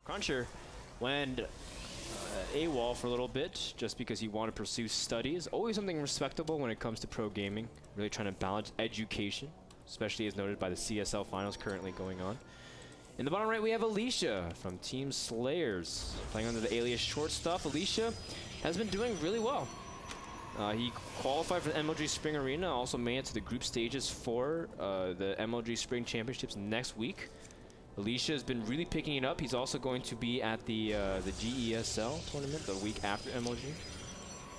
CrunCher went AWOL for a little bit just because he wanted to pursue studies. Always something respectable when it comes to pro gaming. Really trying to balance education, especially as noted by the CSL finals currently going on. In the bottom right, we have Alicia from Team Slayers. Playing under the alias Short Stuff, Alicia has been doing really well. He qualified for the MLG Spring Arena, also made it to the group stages for the MLG Spring Championships next week. Alicia has been really picking it up. He's also going to be at the GESL tournament the week after MLG.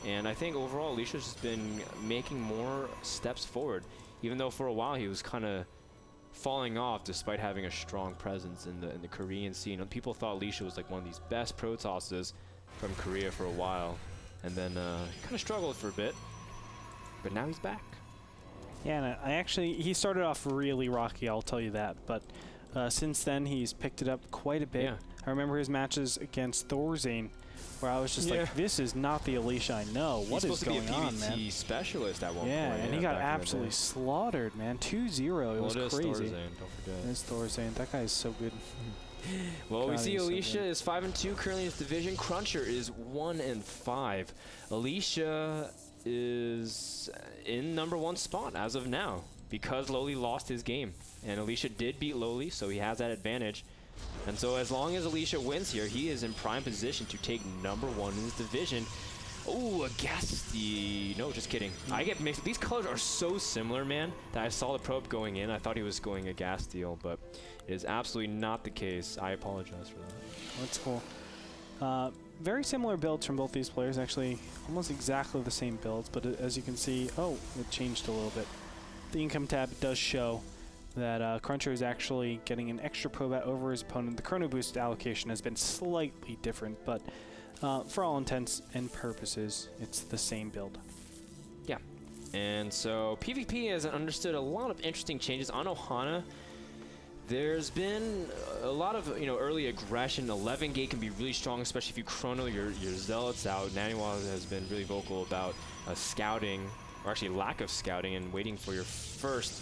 And I think overall, Alicia's just been making more steps forward, even though for a while he was kind of falling off despite having a strong presence in the Korean scene. And people thought Alicia was like one of these best Protosses from Korea for a while, and then kind of struggled for a bit, but now he's back. Yeah, and he started off really rocky, I'll tell you that, but since then he's picked it up quite a bit. Yeah. I remember his matches against Thorzane, where I was just like, this is not the Alicia I know. What is going on, man? He's supposed to be a PvT specialist at one point. Yeah, and he got absolutely slaughtered, man. 2-0, it was crazy. Thorzane, don't forget. It is Thorzane. That guy is so good. Well, we see Alicia is 5-2 currently in this division. CrunCher is 1-5. Alicia is in #1 spot as of now because Loli lost his game. And Alicia did beat Loli, so he has that advantage. And so as long as Alicia wins here, he is in prime position to take #1 in this division. Oh, a Gasti. No, just kidding. I get mixed. These colors are so similar, man, that I saw the probe going in. I thought he was going a Gastiel, but it is absolutely not the case. I apologize for that. That's cool. Very similar builds from both these players, actually. Almost exactly the same builds, but as you can see, oh, it changed a little bit. The income tab does show that CrunCher is actually getting an extra probat over his opponent. The chrono boost allocation has been slightly different, but for all intents and purposes, it's the same build. Yeah, and so PvP has understood a lot of interesting changes on Ohana. There's been a lot of early aggression. 11 gate can be really strong, especially if you chrono your zealots out. Naniwa has been really vocal about scouting, or actually lack of scouting, and waiting for your first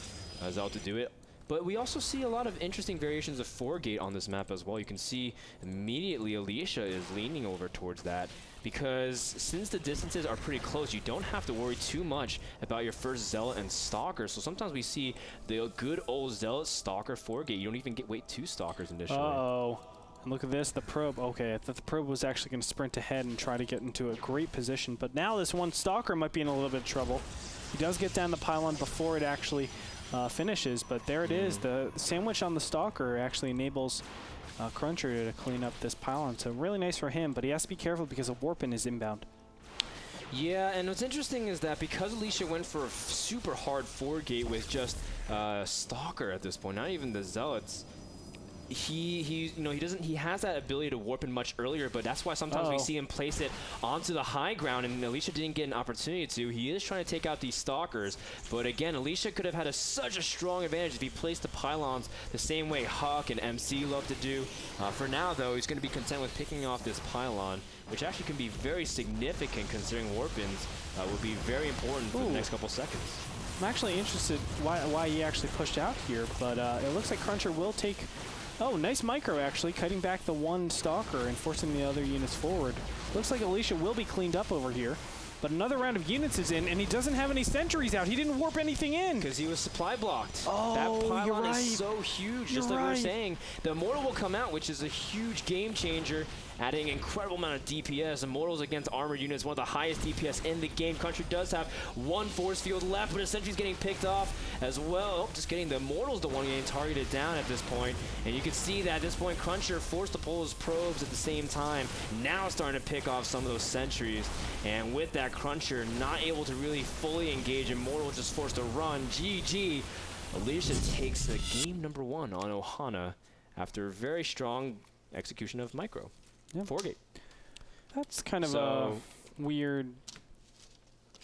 zealot to do it. But we also see a lot of interesting variations of 4-gate on this map as well. You can see immediately Alicia is leaning over towards that, because since the distances are pretty close, you don't have to worry too much about your first Zealot and Stalker. So sometimes we see the good old Zealot Stalker 4-gate. You don't even wait 2 Stalkers initially. Uh-oh. And look at this, the probe. Okay, I thought the probe was actually going to sprint ahead and try to get into a great position. But now this one Stalker might be in a little bit of trouble. He does get down the pylon before it actually finishes, but there it is. The sandwich on the Stalker actually enables CrunCher to clean up this pylon. So really nice for him, but he has to be careful because a Warpin is inbound. Yeah, and what's interesting is that because Alicia went for a super hard 4-gate with just Stalker at this point, not even the Zealots, he has that ability to warp in much earlier, but that's why sometimes we see him place it onto the high ground, and Alicia didn't get an opportunity to. He is trying to take out these Stalkers, but again, Alicia could have had such a strong advantage if he placed the pylons the same way Huck and MC love to do. For now, though, he's going to be content with picking off this pylon, which actually can be very significant considering warp-ins will be very important for the next couple seconds. I'm actually interested why he actually pushed out here, but it looks like CrunCher will take... Oh, nice micro, actually, cutting back the one Stalker and forcing the other units forward. Looks like Alicia will be cleaned up over here. But another round of units is in, and he doesn't have any sentries out. He didn't warp anything in. Because he was supply blocked. Oh, that pylon you're right. is so huge, just like we were saying. The Immortal will come out, which is a huge game changer, adding an incredible amount of DPS. Immortals against armored units, one of the highest DPS in the game. CrunCher does have one force field left, but his sentry's getting picked off as well. Oh, just kidding. The Immortal's the one getting targeted down at this point. And you can see that at this point, CrunCher forced to pull his probes at the same time. Now starting to pick off some of those sentries. And with that, CrunCher not able to really fully engage. Immortal just forced to run. GG. Alicia takes the game #1 on Ohana after a very strong execution of micro. 4-gate. That's kind of a weird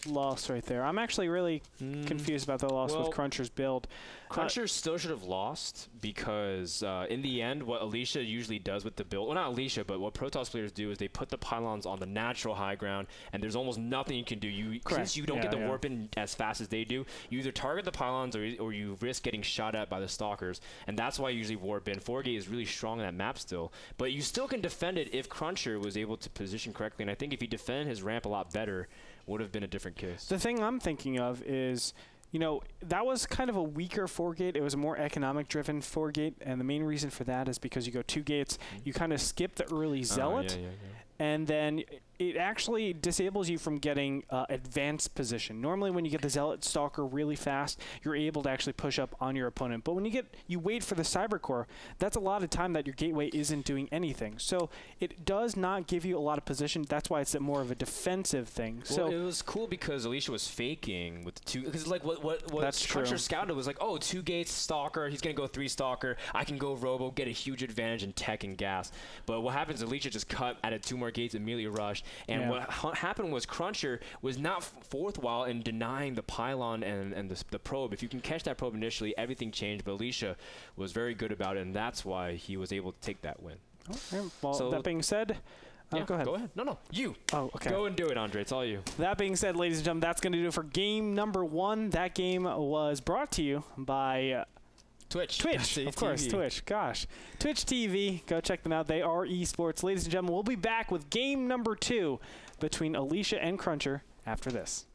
loss right there. I'm actually really confused about the loss with CrunCher's build. CrunCher still should have lost because in the end, what Alicia usually does with the build, well, not Alicia, but what Protoss players do is they put the pylons on the natural high ground, and there's almost nothing you can do. Since you don't get the warp in as fast as they do, you either target the pylons or you risk getting shot at by the stalkers, and that's why you usually warp in. 4Gate is really strong on that map still, but you still can defend it if CrunCher was able to position correctly, and I think if he defended his ramp a lot better, would have been a different case. The thing I'm thinking of is, you know, that was kind of a weaker 4-gate. It was a more economic-driven 4-gate, and the main reason for that is because you go 2 gates, you kind of skip the early Zealot, and then it actually disables you from getting advanced position. Normally, when you get the Zealot Stalker really fast, you're able to actually push up on your opponent. But when you wait for the Cyber Core, that's a lot of time that your gateway isn't doing anything. So it does not give you a lot of position. That's why it's more of a defensive thing. Well, so it was cool because Alicia was faking with the 2. Because like what CrunCher scouted was like, oh, 2 gates Stalker. He's gonna go 3 Stalker. I can go Robo, get a huge advantage in tech and gas. But what happens? Alicia just cut, added 2 more gates, immediately rushed. And what happened was CrunCher was not forthwhile in denying the pylon and the probe. If you can catch that probe initially, everything changed. But Alicia was very good about it, and that's why he was able to take that win. Okay. Well, so that being said, go ahead. Go ahead. No, you. Oh, okay. Go and do it, Andre. It's all you. That being said, ladies and gentlemen, that's going to do it for game number 1. That game was brought to you by... Twitch, of course, Twitch. Gosh. Twitch TV. Go check them out. They are esports. Ladies and gentlemen, we'll be back with game number 2 between Alicia and CrunCher after this.